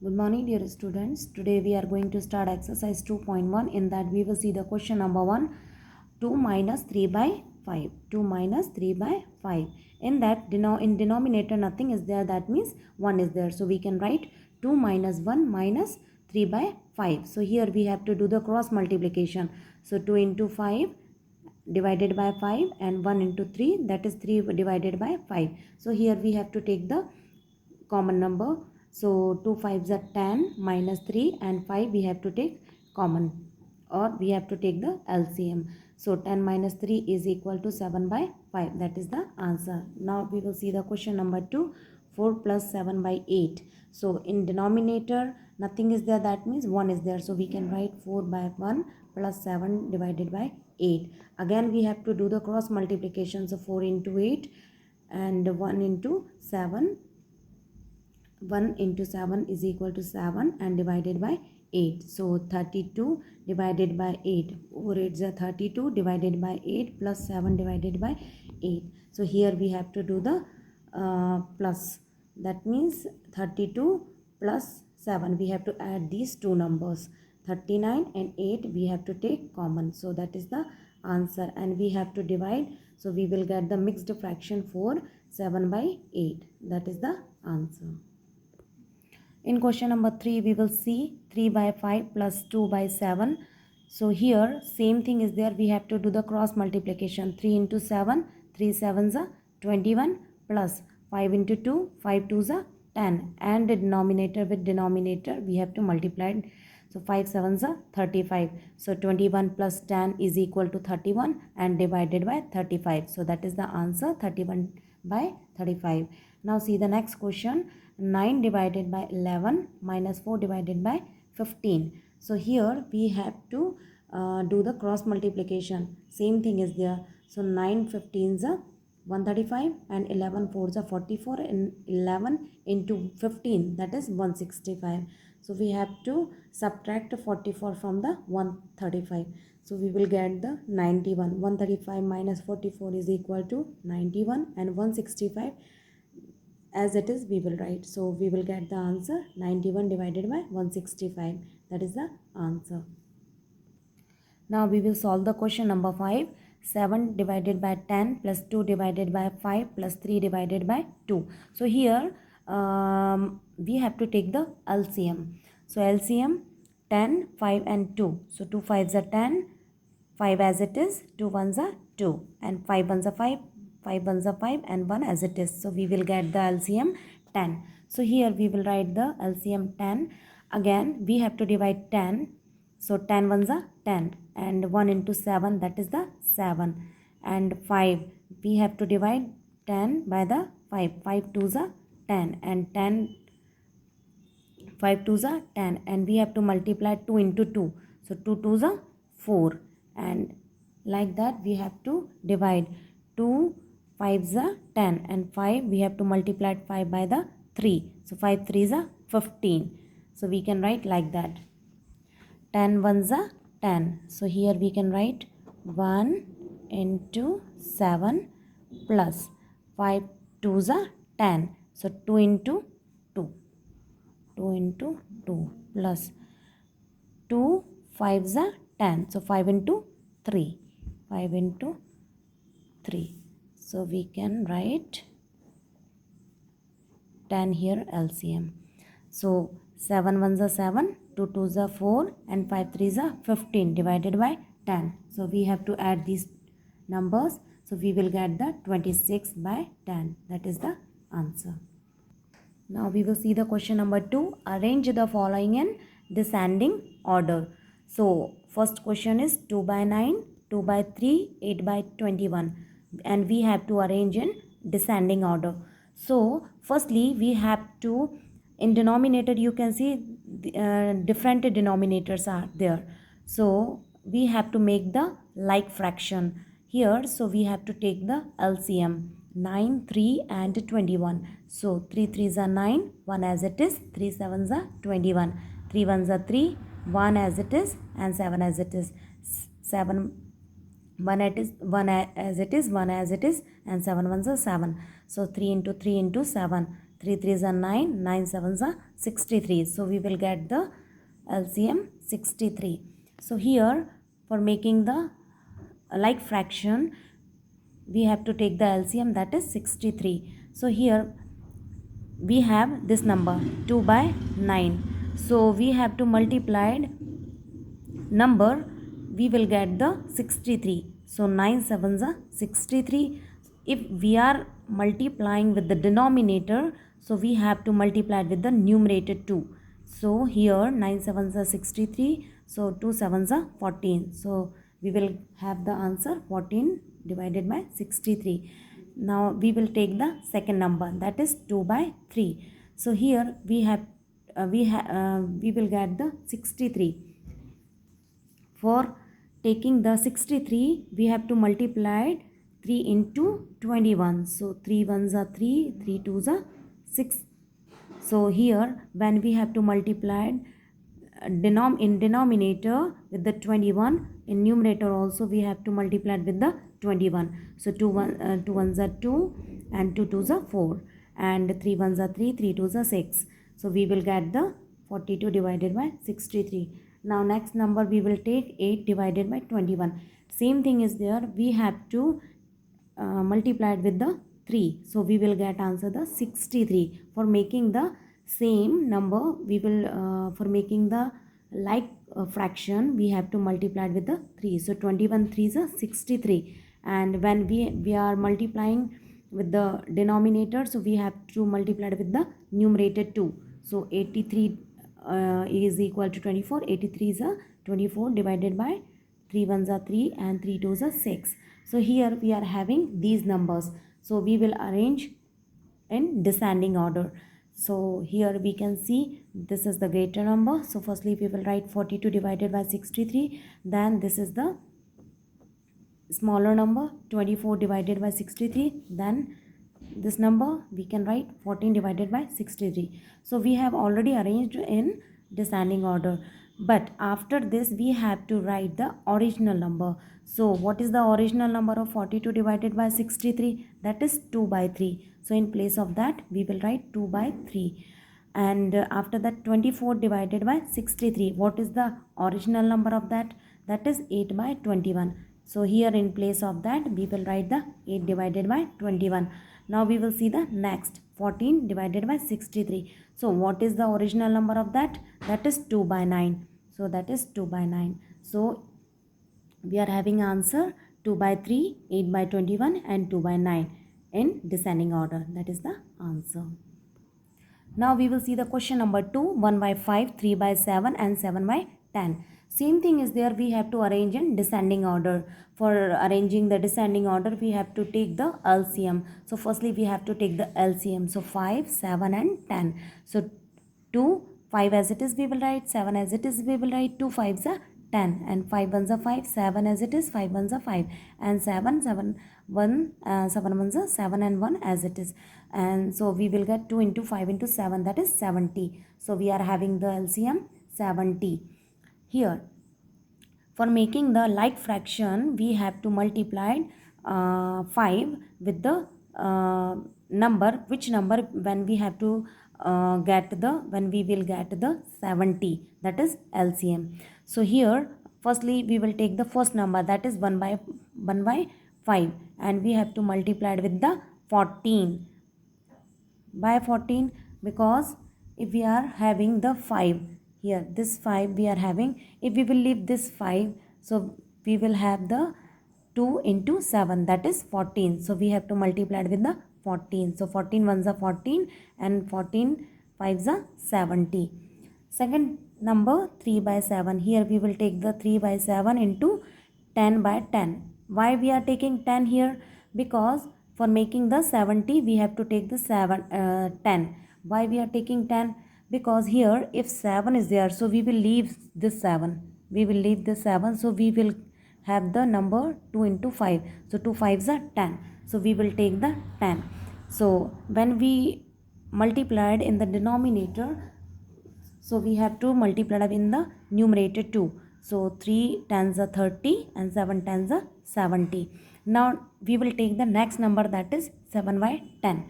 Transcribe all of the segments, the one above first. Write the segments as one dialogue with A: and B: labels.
A: Good morning, dear students. Today we are going to start exercise 2.1. In that we will see the question number 1, 2 minus 3 by 5. 2 minus 3 by 5. In that in denominator nothing is there, that means 1 is there. So we can write 2 minus 1 minus 3 by 5. So here we have to do the cross multiplication. So 2 into 5 divided by 5 and 1 into 3, that is 3 divided by 5. So here we have to take the common number. So 2 5s are 10 minus 3 and 5 we have to take common, or we have to take the LCM. So 10 minus 3 is equal to 7 by 5. That is the answer. Now we will see the question number 2. 4 plus 7 by 8. So in denominator nothing is there, that means 1 is there. So we can write 4 by 1 plus 7 divided by 8. Again we have to do the cross multiplication. So 4 into 8 and 1 into 7. 1 into 7 is equal to 7 and divided by 8. So 32 divided by 8. 4 8s are 32 divided by 8 plus 7 divided by 8. So here we have to do the plus. That means 32 plus 7. We have to add these two numbers. 39 and 8 we have to take common. So that is the answer, and we have to divide. So we will get the mixed fraction 4 7 by 8. That is the answer. In question number 3, we will see 3 by 5 plus 2 by 7. So here same thing is there. We have to do the cross multiplication. 3 into 7, 3 7s are 21 plus 5 into 2, 5 2s are 10. And the denominator with denominator we have to multiply it. So 5 7s are 35. So 21 plus 10 is equal to 31 and divided by 35. So that is the answer, 31 by 35. Now see the next question. 9 divided by 11 minus 4 divided by 15. So here we have to do the cross multiplication. Same thing is there. So 9 15s are 135 and 11 4s are 44 and 11 into 15, that is 165. So we have to subtract 44 from the 135. So we will get the 91. 135 minus 44 is equal to 91, and 165 as it is we will write. So we will get the answer 91 divided by 165. That is the answer. Now we will solve the question number 5. 7 divided by 10 plus 2 divided by 5 plus 3 divided by 2. So here we have to take the LCM. So LCM 10, 5 and 2. So 2 5s are 10, 5 as it is, 2 1s are 2 and 5 1s are 5. 5 1s are 5 and 1 as it is. So we will get the LCM 10. So here we will write the LCM 10. Again we have to divide 10. So 10 1s are 10 and 1 into 7, that is the 7. And 5 we have to divide 10 by the 5. 5 2s are 10 and 10 5 2s are 10, and we have to multiply 2 into 2. So 2 2s are 4, and like that we have to divide 2 5s are 10 and 5 we have to multiply 5 by the 3. So 5 3s are 15. So we can write like that. 10 1s are 10. So here we can write 1 into 7 plus 5 2s are 10. So 2 into 2. 2 into 2 plus 2 5s are 10. So 5 into 3. 5 into 3. So we can write 10 here LCM. So 7 1s are 7, 2 2s are 4 and 5 3s are 15 divided by 10. So we have to add these numbers. So we will get the 26 by 10. That is the answer. Now we will see the question number 2. Arrange the following in descending order. So first question is 2 by 9, 2 by 3, 8 by 21. And we have to arrange in descending order. So firstly we have to, in denominator you can see different denominators are there. So we have to make the like fraction here. So we have to take the LCM 9, 3 and 21. So 3 3s are 9, 1 as it is, 3 7s are 21, 3 1s are 3, 1 as it is and 7 as it is. 7 1 as it is, 1 as it is, and 7 1s are 7. So 3 into 3 into 7. 3 3s are 9, 9 7s are 63. So we will get the LCM 63. So here for making the like fraction, we have to take the LCM, that is 63. So here we have this number 2 by 9. So we have to multiply number, we will get the 63. So 9 sevens are 63. If we are multiplying with the denominator, so we have to multiply with the numerator 2. So here 9 sevens are 63. So 2 sevens are 14. So we will have the answer 14 divided by 63. Now we will take the second number, that is 2 by 3. So here we have we will get the 63. For taking the 63, we have to multiply 3 into 21. So 3 ones are 3, 3 twos are 6. So here when we have to multiply in denominator with the 21, in numerator also we have to multiply with the 21. So 2 ones are 2 and 2 twos are 4 and 3 ones are 3, 3 twos are 6. So we will get the 42 divided by 63. Now next number we will take 8 divided by 21. Same thing is there, we have to multiply it with the 3. So we will get answer the 63. For making the same number, we will for making the like fraction, we have to multiply it with the 3. So 21 3s are 63. And when we are multiplying with the denominator, so we have to multiply it with the numerator 2. So 83 is equal to 24. 83 is a 24 divided by 3 ones are 3 and 3 twos are 6. So here we are having these numbers. So we will arrange in descending order. So here we can see this is the greater number. So firstly we will write 42 divided by 63. Then this is the smaller number 24 divided by 63. Then this number we can write 14 divided by 63. So we have already arranged in descending order, but after this we have to write the original number. So what is the original number of 42 divided by 63? That is 2 by 3. So in place of that we will write 2 by 3. And after that 24 divided by 63, what is the original number of that? That is 8 by 21. So here in place of that we will write the 8 divided by 21. Now we will see the next 14 divided by 63. So what is the original number of that? That is 2 by 9. So that is 2 by 9. So we are having answer 2 by 3, 8 by 21 and 2 by 9 in descending order. That is the answer. Now we will see the question number 2. 1 by 5, 3 by 7 and 7 by 10. Same thing is there, we have to arrange in descending order. For arranging the descending order, we have to take the LCM. So firstly we have to take the LCM. So 5, 7 and 10. So 2, 5 as it is we will write, 7 as it is we will write, 2 5s are 10 and 5 ones are 5, 7 as it is, 5 ones are 5 and 7 ones are 7 and 1 as it is. And so we will get 2 into 5 into 7, that is 70. So we are having the LCM 70. Here for making the like fraction, we have to multiply 5 with the number, which number when we have to when we will get the 70, that is LCM. So here firstly we will take the first number, that is 1 by 5, and we have to multiply it with the 14 by 14, because if we are having the 5 here, this 5 we are having, if we will leave this 5, so we will have the 2 into 7, that is 14. So we have to multiply it with the 14. So 14 ones are 14 and 14 5s are 70. Second number 3 by 7. Here we will take the 3 by 7 into 10 by 10. Why we are taking 10 here? Because for making the 70 we have to take the 10. Why we are taking 10? Because here if 7 is there, so we will leave this 7. We will leave this 7. So we will have the number 2 into 5. So 2 5s are 10. So we will take the 10. So when we multiplied in the denominator, so we have to multiply in the numerator 2. So 3 10s are 30 and 7 10s are 70. Now we will take the next number, that is 7 by 10.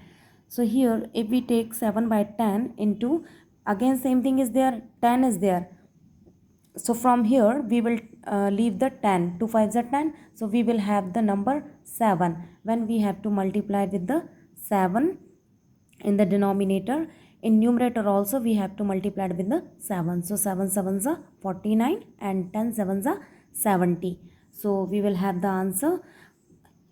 A: So here if we take 7 by 10 into, again same thing is there, 10 is there. So from here we will leave the 10, 2 5s are 10, so we will have the number 7 when we have to multiply with the 7 in the denominator. In numerator also we have to multiply with the 7. So 7 sevens are 49 and 10 sevens are 70. So we will have the answer.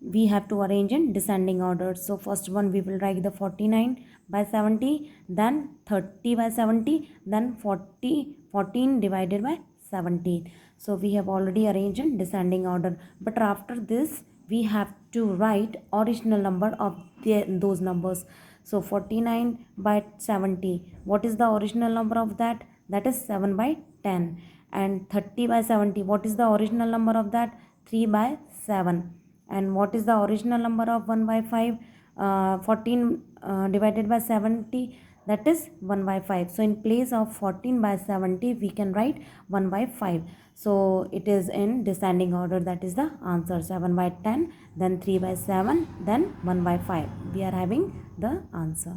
A: We have to arrange in descending order. So first one we will write the 49 by 70, then 30 by 70, then 14 divided by 17. So we have already arranged in descending order. But after this we have to write original number of those numbers. So 49 by 70, what is the original number of that? That is 7 by 10. And 30 by 70, what is the original number of that? 3 by 7. And what is the original number of 1 by 5? 14 divided by 70, that is 1 by 5. So in place of 14 by 70 we can write 1 by 5. So it is in descending order. That is the answer. 7 by 10, then 3 by 7, then 1 by 5. We are having the answer.